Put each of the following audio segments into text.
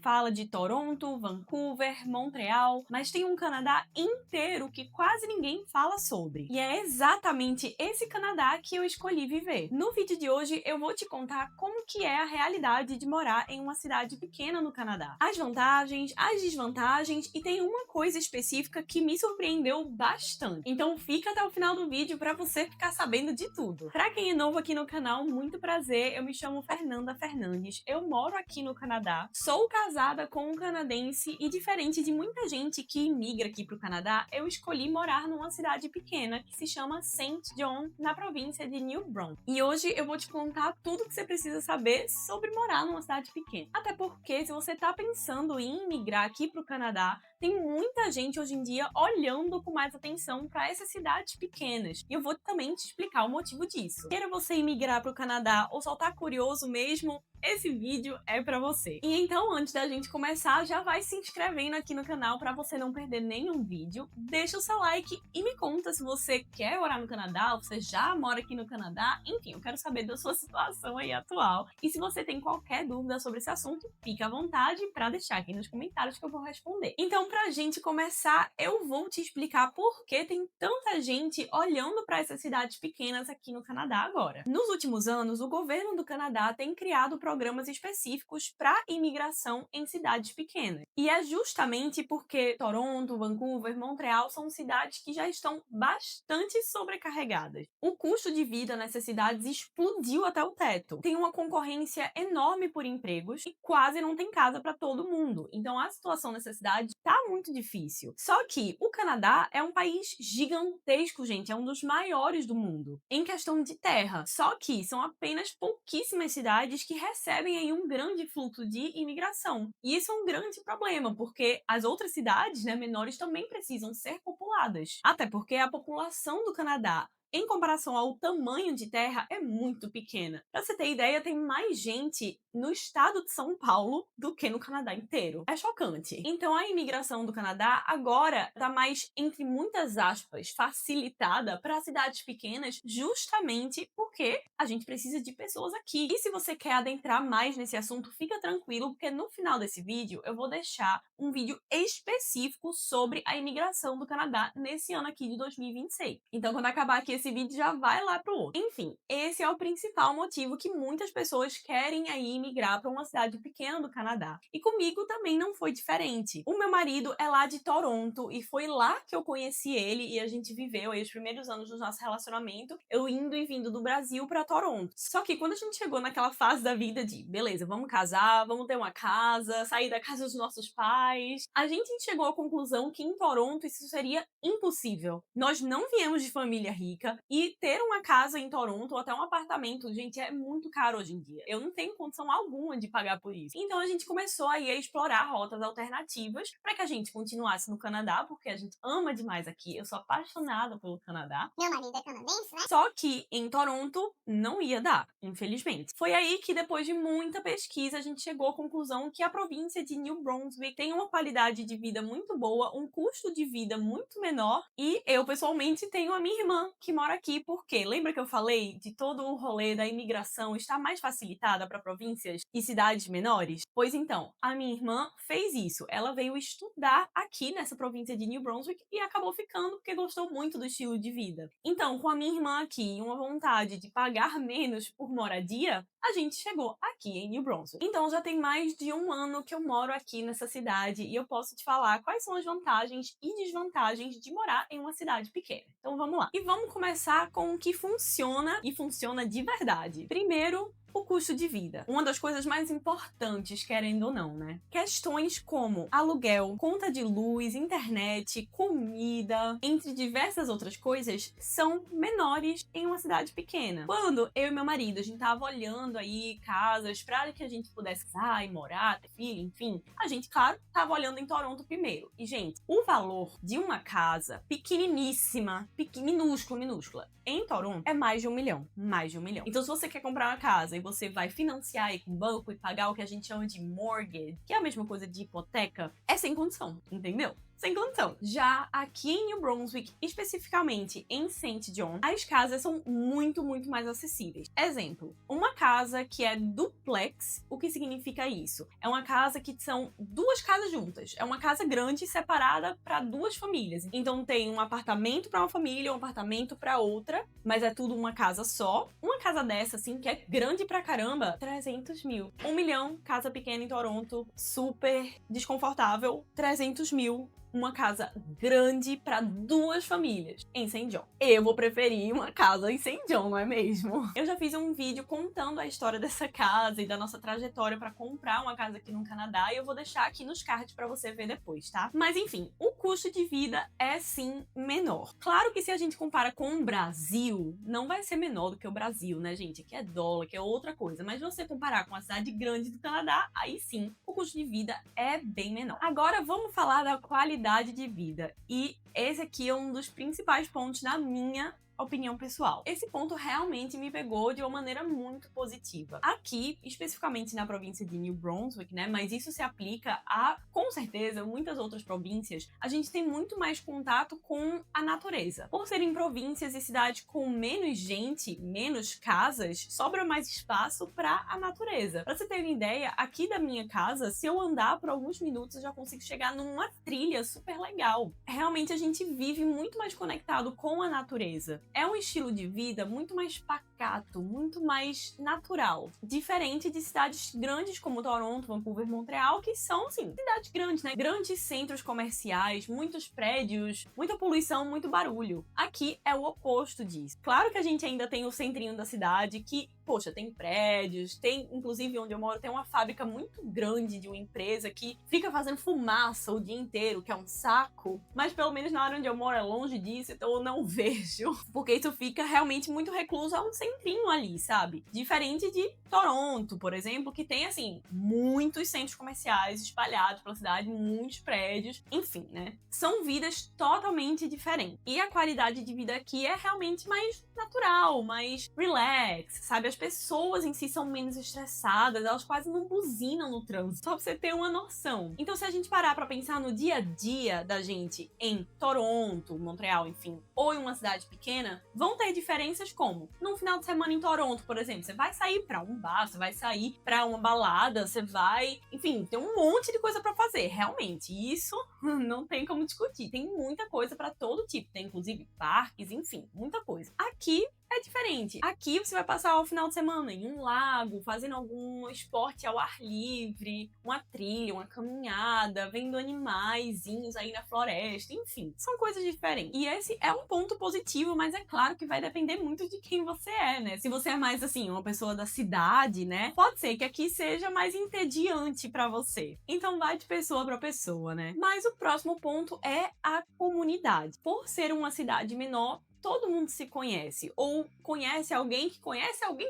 fala de Toronto, Vancouver, Montreal, mas tem um Canadá inteiro que quase ninguém fala sobre. E é exatamente esse Canadá que eu escolhi viver. No vídeo de hoje eu vou te contar como que é a realidade de morar em uma cidade pequena no Canadá. As vantagens, as desvantagens e tem uma coisa específica que me surpreendeu bastante. Então fica até o final do vídeo para você ficar sabendo de tudo. Para quem é novo aqui no canal, muito prazer, eu me chamo Fernanda Fernandes, eu moro aqui no Canadá, sou casada com um canadense e diferente de muita gente que imigra aqui pro Canadá, eu escolhi morar numa cidade pequena que se chama Saint John, na província de New Brunswick. E hoje eu vou te contar tudo que você precisa saber sobre morar numa cidade pequena. Até porque se você tá pensando em imigrar aqui pro Canadá, tem muita gente hoje em dia olhando com mais atenção para essas cidades pequenas. E eu vou também te explicar o motivo disso. Queira você imigrar para o Canadá ou só tá curioso mesmo, esse vídeo é pra você. E então, antes da gente começar, já vai se inscrevendo aqui no canal pra você não perder nenhum vídeo. Deixa o seu like e me conta se você quer morar no Canadá, ou você já mora aqui no Canadá. Enfim, eu quero saber da sua situação aí atual. E se você tem qualquer dúvida sobre esse assunto, fique à vontade pra deixar aqui nos comentários que eu vou responder. Então, pra gente começar, eu vou te explicar por que tem tanta gente olhando pra essas cidades pequenas aqui no Canadá agora. Nos últimos anos, o governo do Canadá tem criado programas específicos para imigração em cidades pequenas. E é justamente porque Toronto, Vancouver, Montreal são cidades que já estão bastante sobrecarregadas. O custo de vida nessas cidades explodiu até o teto. Tem uma concorrência enorme por empregos e quase não tem casa para todo mundo. Então a situação nessa cidade está muito difícil. Só que o Canadá é um país gigantesco, gente, é um dos maiores do mundo em questão de terra. Só que são apenas pouquíssimas cidades que recebem aí um grande fluxo de imigração. E isso é um grande problema, porque as outras cidades, né, menores também precisam ser populadas. Até porque a população do Canadá, em comparação ao tamanho de terra, é muito pequena. Pra você ter ideia, tem mais gente no estado de São Paulo do que no Canadá inteiro. É chocante. Então a imigração do Canadá agora tá mais, entre muitas aspas, facilitada para cidades pequenas, justamente porque a gente precisa de pessoas aqui. E se você quer adentrar mais nesse assunto, fica tranquilo, porque no final desse vídeo eu vou deixar um vídeo específico sobre a imigração do Canadá nesse ano aqui de 2026. Então quando acabar aqui esse vídeo, já vai lá pro outro. Enfim, esse é o principal motivo que muitas pessoas querem aí migrar para uma cidade pequena do Canadá. E comigo também não foi diferente. O meu marido é lá de Toronto e foi lá que eu conheci ele e a gente viveu aí os primeiros anos do nosso relacionamento, eu indo e vindo do Brasil para Toronto. Só que quando a gente chegou naquela fase da vida de, beleza, vamos casar, vamos ter uma casa, sair da casa dos nossos pais, a gente chegou à conclusão que em Toronto isso seria impossível. Nós não viemos de família rica e ter uma casa em Toronto ou até um apartamento, gente, é muito caro hoje em dia. Eu não tenho condição alguma de pagar por isso. Então a gente começou aí a explorar rotas alternativas para que a gente continuasse no Canadá, porque a gente ama demais aqui. Eu sou apaixonada pelo Canadá. Meu marido é canadense, né? Só que em Toronto não ia dar, infelizmente. Foi aí que, depois de muita pesquisa, a gente chegou à conclusão que a província de New Brunswick tem uma qualidade de vida muito boa, um custo de vida muito menor, e eu, pessoalmente, tenho a minha irmã que mora aqui, porque lembra que eu falei de todo o rolê da imigração estar mais facilitada para províncias e cidades menores? Pois então, a minha irmã fez isso. Ela veio estudar aqui nessa província de New Brunswick e acabou ficando porque gostou muito do estilo de vida. Então, com a minha irmã aqui e uma vontade de pagar menos por moradia, a gente chegou aqui em New Brunswick. Então já tem mais de um ano que eu moro aqui nessa cidade e eu posso te falar quais são as vantagens e desvantagens de morar em uma cidade pequena. Então vamos lá. E vamos começar com o que funciona e funciona de verdade. Primeiro, o custo de vida. Uma das coisas mais importantes, querendo ou não, né? Questões como aluguel, conta de luz, internet, comida, entre diversas outras coisas, são menores em uma cidade pequena. Quando eu e meu marido, a gente tava olhando aí casas para que a gente pudesse casar e morar, ter filho, enfim, a gente, claro, tava olhando em Toronto primeiro. E, gente, o valor de uma casa pequeniníssima, minúscula, em Toronto é mais de 1 milhão. Mais de 1 milhão. Então, se você quer comprar uma casa e você vai financiar aí com o banco e pagar o que a gente chama de mortgage, que é a mesma coisa de hipoteca, é sem condição, entendeu? sem condição. Já aqui em New Brunswick, especificamente em St. John, as casas são muito mais acessíveis. Exemplo, uma casa que é duplex, o que significa isso? É uma casa que são duas casas juntas. É uma casa grande separada para duas famílias. Então tem um apartamento para uma família, um apartamento para outra, mas é tudo uma casa só. Uma casa dessa, assim, que é grande pra caramba, 300 mil. 1 milhão, casa pequena em Toronto, super desconfortável, 300 mil. Uma casa grande para duas famílias em St. John. Eu vou preferir uma casa em St. John, não é mesmo? Eu já fiz um vídeo contando a história dessa casa e da nossa trajetória para comprar uma casa aqui no Canadá e eu vou deixar aqui nos cards para você ver depois, tá? Mas enfim, o custo de vida é sim menor. Claro que se a gente compara com o Brasil, não vai ser menor do que o Brasil, né, gente? Que é dólar, que é outra coisa. Mas se você comparar com a cidade grande do Canadá, aí sim, o custo de vida é bem menor. Agora vamos falar da qualidade de vida. E esse aqui é um dos principais pontos na minha opinião pessoal. Esse ponto realmente me pegou de uma maneira muito positiva. Aqui, especificamente na província de New Brunswick, né, mas isso se aplica a, com certeza, muitas outras províncias, a gente tem muito mais contato com a natureza. Por serem províncias e cidades com menos gente, menos casas, sobra mais espaço para a natureza. Pra você ter uma ideia, aqui da minha casa, se eu andar por alguns minutos, eu já consigo chegar numa trilha super legal. Realmente a gente vive muito mais conectado com a natureza. É um estilo de vida muito mais pacato, muito mais natural. Diferente de cidades grandes como Toronto, Vancouver, Montreal, que são, assim, cidades grandes, né? Grandes centros comerciais, muitos prédios, muita poluição, muito barulho. Aqui é o oposto disso. Claro que a gente ainda tem o centrinho da cidade, que, poxa, tem prédios, tem, inclusive onde eu moro, tem uma fábrica muito grande de uma empresa que fica fazendo fumaça o dia inteiro, que é um saco. Mas pelo menos na área onde eu moro é longe disso, então eu não vejo. Porque isso fica realmente muito recluso a um centrinho ali, sabe? Diferente de Toronto, por exemplo, que tem, assim, muitos centros comerciais espalhados pela cidade, muitos prédios, enfim, né? São vidas totalmente diferentes. E a qualidade de vida aqui é realmente mais natural, mais relax, sabe? As pessoas em si são menos estressadas, elas quase não buzinam no trânsito, só pra você ter uma noção. Então, se a gente parar pra pensar no dia a dia da gente em Toronto, Montreal, enfim, ou em uma cidade pequena, vão ter diferenças como num final de semana em Toronto, por exemplo, você vai sair pra um bar, você vai sair pra uma balada, você vai, enfim, tem um monte de coisa pra fazer, realmente, isso não tem como discutir, tem muita coisa pra todo tipo, tem inclusive parques, enfim, muita coisa. Aqui é diferente. Aqui você vai passar o final de semana em um lago, fazendo algum esporte ao ar livre, uma trilha, uma caminhada, vendo animaizinhos aí na floresta, enfim, são coisas diferentes. E esse é um ponto positivo, mas é claro que vai depender muito de quem você é, né? Se você é mais, assim, uma pessoa da cidade, né? Pode ser que aqui seja mais entediante pra você. Então vai de pessoa pra pessoa, né? Mas o próximo ponto é a comunidade. Por ser uma cidade menor, todo mundo se conhece, ou conhece alguém que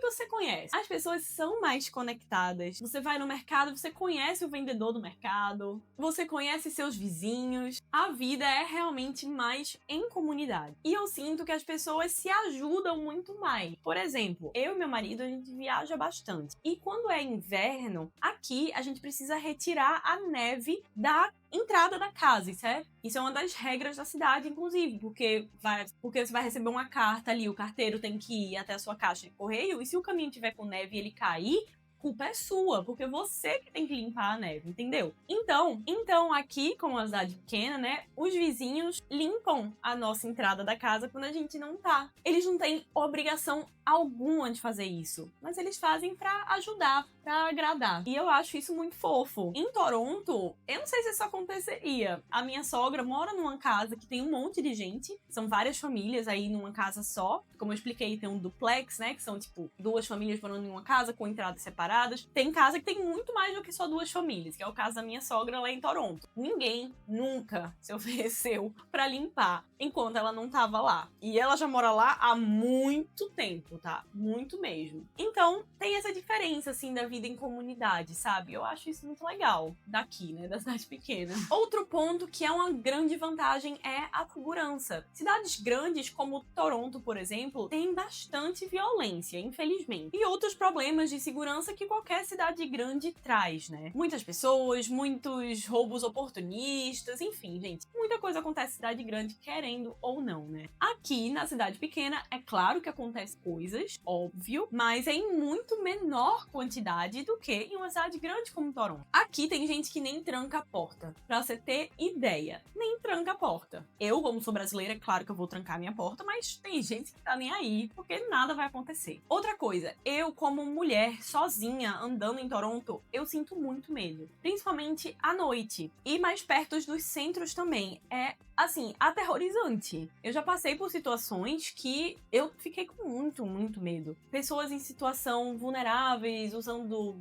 você conhece. As pessoas são mais conectadas. Você vai no mercado, você conhece o vendedor do mercado, você conhece seus vizinhos. A vida é realmente mais em comunidade. E eu sinto que as pessoas se ajudam muito mais. Por exemplo, eu e meu marido, a gente viaja bastante. E quando é inverno, aqui a gente precisa retirar a neve da entrada da casa, isso é uma das regras da cidade, inclusive, porque você vai receber uma carta ali, o carteiro tem que ir até a sua caixa de correio, e se o caminho tiver com neve e ele cair, culpa é sua, porque você que tem que limpar a neve, entendeu? Então aqui, como uma cidade pequena, né, os vizinhos limpam a nossa entrada da casa quando a gente não tá. Eles não têm obrigação alguma de fazer isso, mas eles fazem pra ajudar, pra agradar. E eu acho isso muito fofo. Em Toronto, eu não sei se isso aconteceria. A minha sogra mora numa casa que tem um monte de gente, são várias famílias aí numa casa só. Como eu expliquei, tem um duplex, né, que são tipo duas famílias morando em uma casa com entradas separadas. Tem casa que tem muito mais do que só duas famílias, que é o caso da minha sogra lá em Toronto. Ninguém nunca se ofereceu pra limpar enquanto ela não tava lá. E ela já mora lá há muito tempo, tá? Muito mesmo. Então, tem essa diferença, assim, da vida em comunidade, sabe? Eu acho isso muito legal daqui, né? Da cidade pequena. Outro ponto que é uma grande vantagem é a segurança. Cidades grandes, como Toronto, por exemplo, tem bastante violência, infelizmente. E outros problemas de segurança que qualquer cidade grande traz, né? Muitas pessoas, muitos roubos oportunistas, enfim, gente. Muita coisa acontece em cidade grande, querendo ou não, né? Aqui, na cidade pequena, é claro que acontece coisas, óbvio, mas é em muito menor quantidade do que em uma cidade grande como Toronto. Aqui tem gente que nem tranca a porta. Pra você ter ideia, nem tranca a porta. Eu, como sou brasileira, é claro que eu vou trancar a minha porta, mas tem gente que tá nem aí, porque nada vai acontecer. Outra coisa, eu, como mulher, sozinha, andando em Toronto, eu sinto muito medo. Principalmente à noite. E mais perto dos centros também. É, assim, aterrorizante. Eu já passei por situações que eu fiquei com muito medo. Pessoas em situação vulneráveis, usando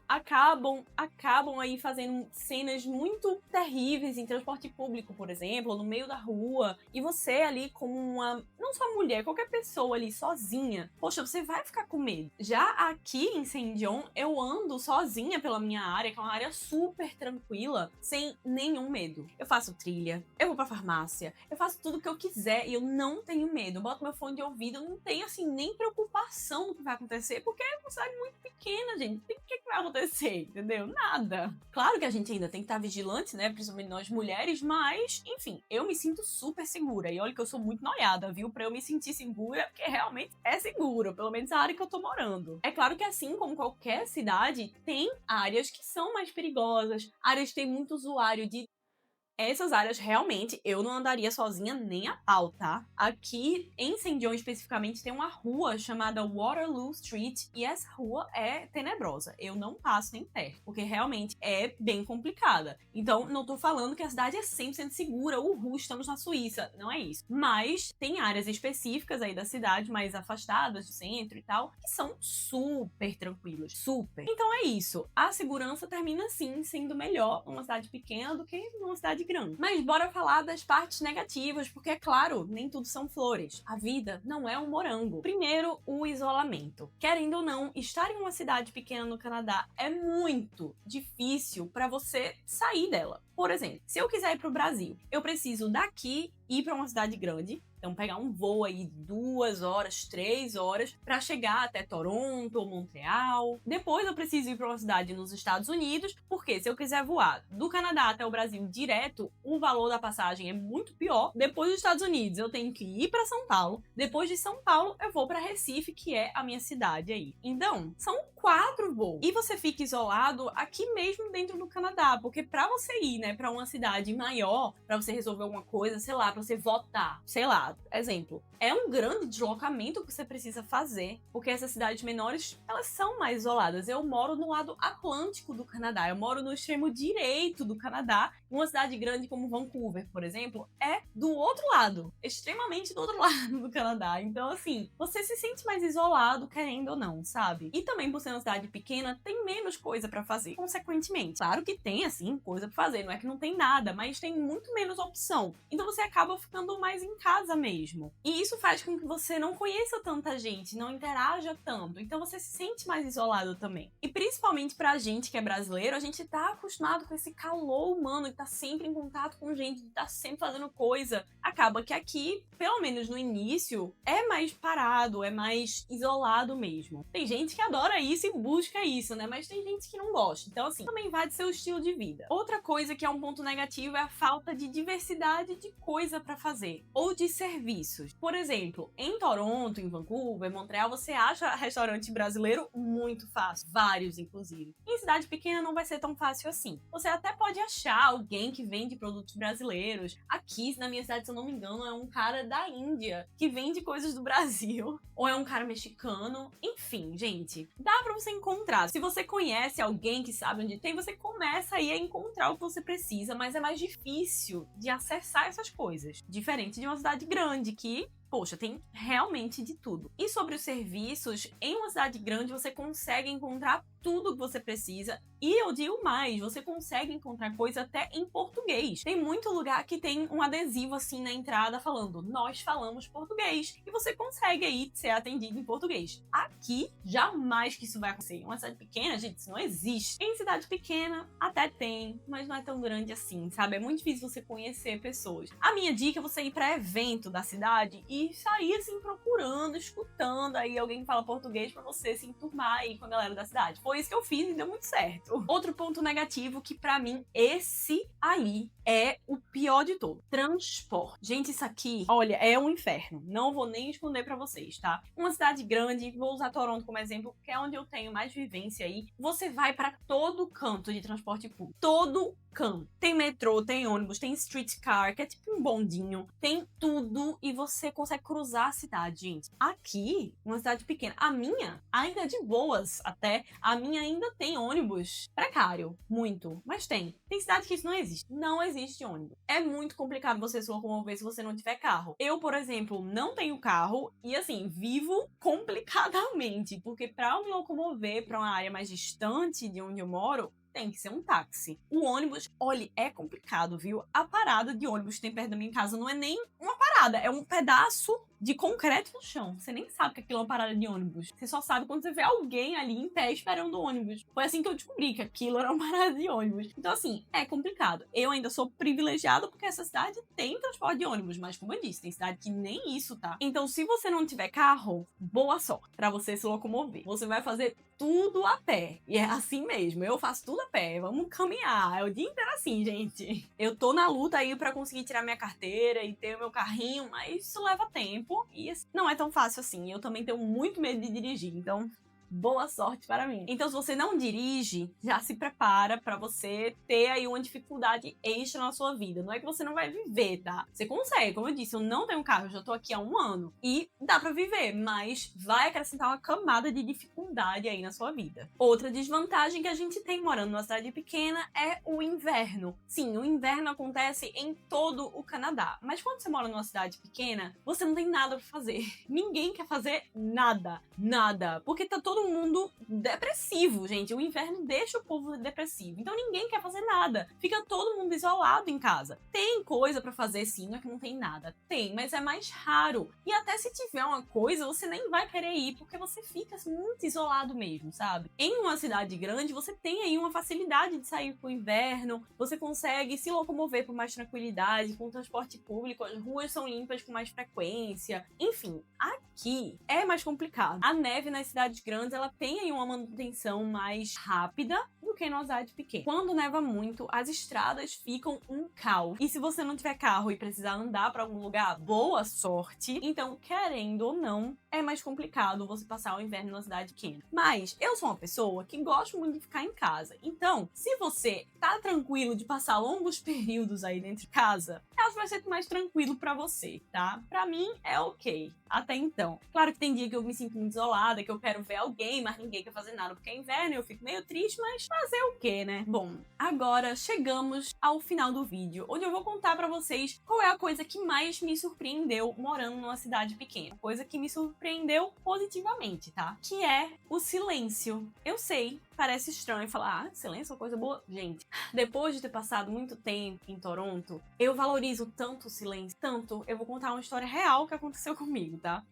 acabam aí fazendo cenas muito terríveis em transporte público, por exemplo, ou no meio da rua, e você ali como não só mulher, qualquer pessoa ali sozinha, poxa, você vai ficar com medo. Já aqui em Saint John, eu ando sozinha pela minha área, que é uma área super tranquila, sem nenhum medo. Eu faço trilha, eu vou pra farmácia, eu faço tudo o que eu quiser e eu não tenho medo. Eu boto meu fone de ouvido, eu não tenho, assim, nem preocupação do que vai acontecer, porque é uma cidade muito pequena, gente. O que vai acontecer, entendeu? Nada. Claro que a gente ainda tem que estar vigilante, né? Principalmente nós mulheres, mas, enfim, eu me sinto super segura. E olha que eu sou muito noiada, viu? Pra eu me sentir segura, porque realmente é seguro, pelo menos a área que eu tô morando. É claro que assim como qualquer cidade, tem áreas que são mais perigosas, áreas que tem muito usuário de essas áreas, realmente, eu não andaria sozinha nem a pau, tá? Aqui, em Saint John, especificamente, tem uma rua chamada Waterloo Street, e essa rua é tenebrosa. Eu não passo nem perto, porque realmente é bem complicada. Então, não tô falando que a cidade é 100% segura, estamos na Suíça, não é isso. Mas tem áreas específicas aí da cidade, mais afastadas do centro e tal, que são super tranquilas, super. Então é isso, a segurança termina, sim, sendo melhor numa cidade pequena do que numa cidade grande. Mas bora falar das partes negativas, porque é claro, nem tudo são flores. A vida não é um morango. Primeiro, o isolamento. Querendo ou não, estar em uma cidade pequena no Canadá é muito difícil para você sair dela. Por exemplo, se eu quiser ir para o Brasil, eu preciso daqui ir para uma cidade grande. Então, pegar um voo aí 2 horas, 3 horas para chegar até Toronto ou Montreal. Depois eu preciso ir para uma cidade nos Estados Unidos, porque se eu quiser voar do Canadá até o Brasil direto, o valor da passagem é muito pior. Depois dos Estados Unidos, eu tenho que ir para São Paulo. Depois de São Paulo, eu vou para Recife, que é a minha cidade aí. Então, são 4 voos. E você fica isolado aqui mesmo dentro do Canadá, porque para você ir, né, para uma cidade maior, para você resolver alguma coisa, sei lá, para você votar, sei lá, exemplo, é um grande deslocamento que você precisa fazer, porque essas cidades menores, elas são mais isoladas. Eu moro no lado atlântico do Canadá, eu moro no extremo direito do Canadá. Uma cidade grande como Vancouver, por exemplo, é do outro lado, extremamente do outro lado do Canadá. Então, assim, você se sente mais isolado, querendo ou não, sabe? E também, por ser uma cidade pequena, tem menos coisa pra fazer, consequentemente. Claro que tem, assim, coisa pra fazer, não é que não tem nada, mas tem muito menos opção. Então você acaba ficando mais em casa mesmo. E isso faz com que você não conheça tanta gente, não interaja tanto. Então você se sente mais isolado também. E principalmente pra gente que é brasileiro, a gente tá acostumado com esse calor humano, que tá sempre em contato com gente, que tá sempre fazendo coisa. Acaba que aqui, pelo menos no início, é mais parado, é mais isolado mesmo. Tem gente que adora isso e busca isso, né? Mas tem gente que não gosta. Então, assim, também vai de seu estilo de vida. Outra coisa que é um ponto negativo é a falta de diversidade de coisa pra fazer. Ou de serviços. Por exemplo, em Toronto, em Vancouver, Montreal, você acha restaurante brasileiro muito fácil. Vários, inclusive. Em cidade pequena não vai ser tão fácil assim. Você até pode achar alguém que vende produtos brasileiros. Aqui, na minha cidade, se eu não me engano, é um cara da Índia que vende coisas do Brasil. Ou é um cara mexicano. Enfim, gente, dá pra você encontrar. Se você conhece alguém que sabe onde tem, você começa aí a encontrar o que você precisa, mas é mais difícil de acessar essas coisas. Diferente de uma cidade grande que, poxa, tem realmente de tudo. E sobre os serviços, em uma cidade grande você consegue encontrar tudo que você precisa. E eu digo mais, você consegue encontrar coisa até em português. Tem muito lugar que tem um adesivo assim na entrada falando, nós falamos português. E você consegue aí ser atendido em português. Aqui, jamais que isso vai acontecer. Em uma cidade pequena, gente, isso não existe. Em cidade pequena, até tem, mas não é tão grande assim, sabe? É muito difícil você conhecer pessoas. A minha dica é você ir para evento da cidade e sair assim procurando procurando, escutando aí alguém que fala português pra você se enturmar aí com a galera da cidade. Foi isso que eu fiz e deu muito certo. Outro ponto negativo que pra mim esse aí é o pior de todo. Transporte. Gente, isso aqui, olha, é um inferno. Não vou nem esconder pra vocês, tá? Uma cidade grande, vou usar Toronto como exemplo, que é onde eu tenho mais vivência aí. Você vai pra todo canto de transporte público. Todo canto. Tem metrô, tem ônibus, tem streetcar, que é tipo um bondinho. Tem tudo e você consegue cruzar a cidade, gente. Aqui, uma cidade pequena. A minha, ainda é de boas até. A minha ainda tem ônibus. Precário, muito. Mas tem. Tem cidade que isso não existe. Não existe ônibus. É muito complicado você se locomover se você não tiver carro. Eu, por exemplo, não tenho carro e, assim, vivo complicadamente. Porque pra eu me locomover pra uma área mais distante de onde eu moro, tem que ser um táxi. O ônibus, olha, é complicado, viu? A parada de ônibus que tem perto da minha casa não é nem uma parada, é um pedaço de concreto no chão. Você nem sabe que aquilo é uma parada de ônibus. Você só sabe quando você vê alguém ali em pé esperando o ônibus. Foi assim que eu descobri que aquilo era uma parada de ônibus. Então, assim, é complicado. Eu ainda sou privilegiado porque essa cidade tem transporte de ônibus, mas como eu disse, tem cidade que nem isso tá. Então, se você não tiver carro, boa sorte pra você se locomover. Você vai fazer tudo a pé. E é assim mesmo. Eu faço tudo a pé. Vamos caminhar. É o dia inteiro assim, gente. Eu tô na luta aí pra conseguir tirar minha carteira e ter o meu carrinho, mas isso leva tempo. E não é tão fácil assim. Eu também tenho muito medo de dirigir. Então, boa sorte para mim. Então, se você não dirige, já se prepara para você ter aí uma dificuldade extra na sua vida. Não é que você não vai viver, tá? Você consegue, como eu disse, eu não tenho carro, eu já tô aqui há 1 ano. E dá para viver, mas vai acrescentar uma camada de dificuldade aí na sua vida. Outra desvantagem que a gente tem morando numa cidade pequena é o inverno. Sim, o inverno acontece em todo o Canadá. Mas quando você mora numa cidade pequena, você não tem nada pra fazer. Ninguém quer fazer nada. Nada. Porque tá todo mundo depressivo, gente. O inverno deixa o povo depressivo. Então ninguém quer fazer nada. Fica todo mundo isolado em casa. Tem coisa pra fazer sim, não é que não tem nada. Tem, mas é mais raro. E até se tiver uma coisa, você nem vai querer ir, porque você fica muito isolado mesmo, sabe? Em uma cidade grande, você tem aí uma facilidade de sair pro inverno, você consegue se locomover com mais tranquilidade, com transporte público, as ruas são limpas com mais frequência. Enfim, aqui é mais complicado. A neve nas cidades grandes, ela tem aí uma manutenção mais rápida do que numa cidade pequena. Quando neva muito, as estradas ficam um caos. E se você não tiver carro e precisar andar para algum lugar, boa sorte. Então, querendo ou não, é mais complicado você passar o inverno numa cidade pequena. Mas eu sou uma pessoa que gosta muito de ficar em casa. Então, se você tá tranquilo de passar longos períodos aí dentro de casa, acho que vai ser mais tranquilo para você, tá? Para mim é ok. Até então. Claro que tem dia que eu me sinto muito isolada, que eu quero ver alguém, mas ninguém quer fazer nada porque é inverno e eu fico meio triste, mas fazer o quê, né? Bom, agora chegamos ao final do vídeo, onde eu vou contar pra vocês qual é a coisa que mais me surpreendeu morando numa cidade pequena. Coisa que me surpreendeu positivamente, tá? Que é o silêncio. Eu sei, parece estranho falar, silêncio é uma coisa boa. Gente, depois de ter passado muito tempo em Toronto, eu valorizo tanto o silêncio, tanto. Eu vou contar uma história real que aconteceu comigo, tá?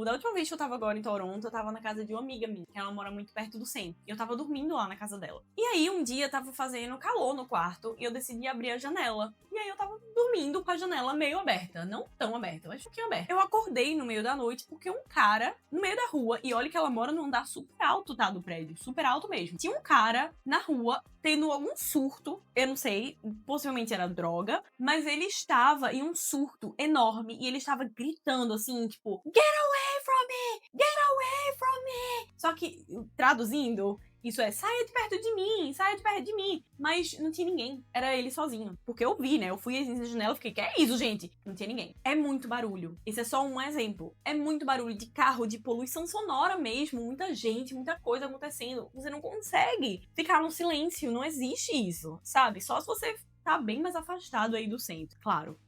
Da última vez que eu tava agora em Toronto, eu tava na casa de uma amiga minha, que ela mora muito perto do centro. E eu tava dormindo lá na casa dela. E aí, um dia, tava fazendo calor no quarto e eu decidi abrir a janela. E aí, eu tava dormindo com a janela meio aberta. Não tão aberta, mas um pouquinho aberta. Eu acordei no meio da noite porque um cara, no meio da rua, e olha que ela mora num andar super alto, tá? Do prédio. Super alto mesmo. Tinha um cara na rua tendo algum surto, eu não sei, possivelmente era droga, mas ele estava em um surto enorme e ele estava gritando assim, tipo, Get away from me! Get away from me! Só que, traduzindo, isso é, saia de perto de mim, saia de perto de mim. Mas não tinha ninguém, era ele sozinho. Porque eu vi, né? Eu fui assim na janela e fiquei, que é isso, gente? Não tinha ninguém. É muito barulho. Esse é só um exemplo. É muito barulho de carro, de poluição sonora mesmo. Muita gente, muita coisa acontecendo. Você não consegue ficar no silêncio, não existe isso, sabe? Só se você tá bem mais afastado aí do centro. Claro,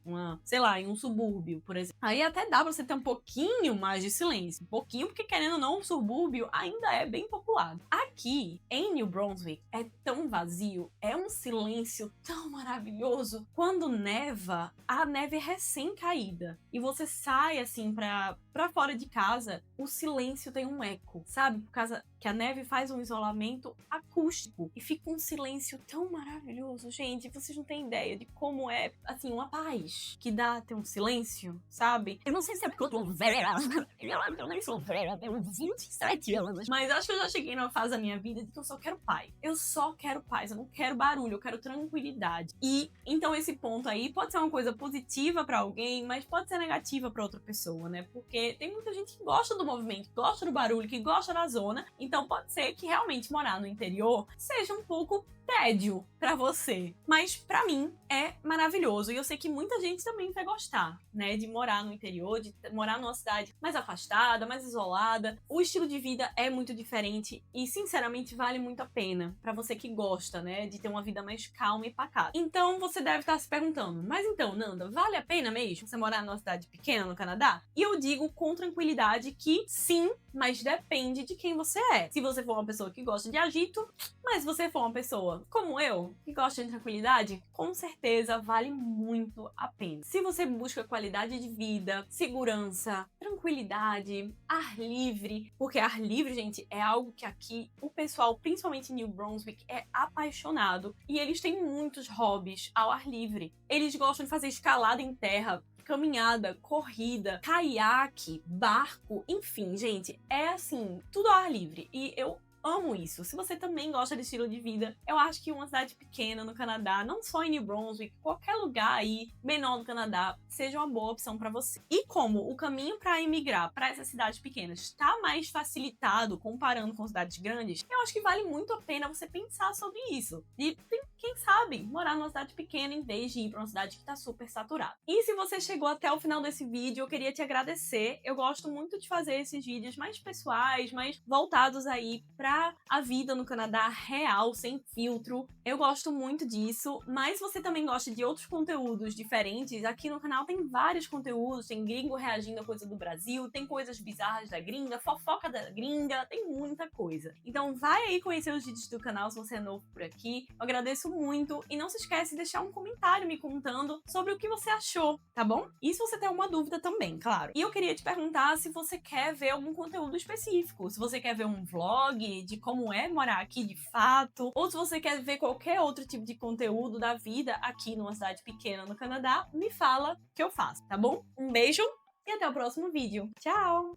sei lá, em um subúrbio, por exemplo. Aí até dá pra você ter um pouquinho mais de silêncio. Um pouquinho, porque querendo ou não, o subúrbio ainda é bem populado. Aqui, em New Brunswick, é tão vazio, é um silêncio tão maravilhoso. Quando neva, a neve é recém-caída. E você sai, assim, pra fora de casa, o silêncio tem um eco, sabe? Por causa que a neve faz um isolamento acústico. E fica um silêncio tão maravilhoso, gente. Vocês não têm tem ideia de como é, assim, uma paz que dá até um silêncio, sabe? Eu não sei se é porque eu tô velha, eu nem sou velha, tenho 27 anos, mas acho que eu já cheguei numa fase da minha vida de que eu só quero paz. Eu só quero paz, eu não quero barulho, eu quero tranquilidade. E então esse ponto aí pode ser uma coisa positiva pra alguém, mas pode ser negativa pra outra pessoa, né? Porque tem muita gente que gosta do movimento, que gosta do barulho, que gosta da zona, então pode ser que realmente morar no interior seja um pouco tédio pra você. Mas pra mim é maravilhoso e eu sei que muita gente também vai gostar, né, de morar no interior, de morar numa cidade mais afastada, mais isolada. O estilo de vida é muito diferente e sinceramente vale muito a pena pra você que gosta, né, de ter uma vida mais calma e pacata. Então você deve estar se perguntando: "Mas então, Nanda, vale a pena mesmo você morar numa cidade pequena no Canadá?" E eu digo com tranquilidade que sim, mas depende de quem você é. Se você for uma pessoa que gosta de agito, mas se você for uma pessoa como eu, que gosta de tranquilidade, com certeza vale muito a pena. Se você busca qualidade de vida, segurança, tranquilidade, ar livre, porque ar livre, gente, é algo que aqui o pessoal, principalmente em New Brunswick, é apaixonado. E eles têm muitos hobbies ao ar livre. Eles gostam de fazer escalada em terra, caminhada, corrida, caiaque, barco, enfim, gente, é assim, tudo ao ar livre. E eu amo isso. Se você também gosta de estilo de vida, eu acho que uma cidade pequena no Canadá, não só em New Brunswick, qualquer lugar aí menor do Canadá, seja uma boa opção para você. E como o caminho para emigrar para essas cidades pequenas está mais facilitado comparando com cidades grandes, eu acho que vale muito a pena você pensar sobre isso. E quem sabe morar numa cidade pequena em vez de ir para uma cidade que está super saturada. E se você chegou até o final desse vídeo, eu queria te agradecer. Eu gosto muito de fazer esses vídeos mais pessoais, mais voltados aí para a vida no Canadá real, sem filtro. Eu gosto muito disso, mas se você também gosta de outros conteúdos diferentes, aqui no canal tem vários conteúdos, tem gringo reagindo a coisa do Brasil, tem coisas bizarras da gringa, fofoca da gringa, tem muita coisa. Então vai aí conhecer os vídeos do canal se você é novo por aqui. Eu agradeço muito e não se esquece de deixar um comentário me contando sobre o que você achou, tá bom? E se você tem alguma dúvida também, claro. E eu queria te perguntar se você quer ver algum conteúdo específico, se você quer ver um vlog de como é morar aqui de fato, ou se você quer ver qualquer outro tipo de conteúdo da vida aqui numa cidade pequena no Canadá, me fala que eu faço, tá bom? Um beijo e até o próximo vídeo. Tchau!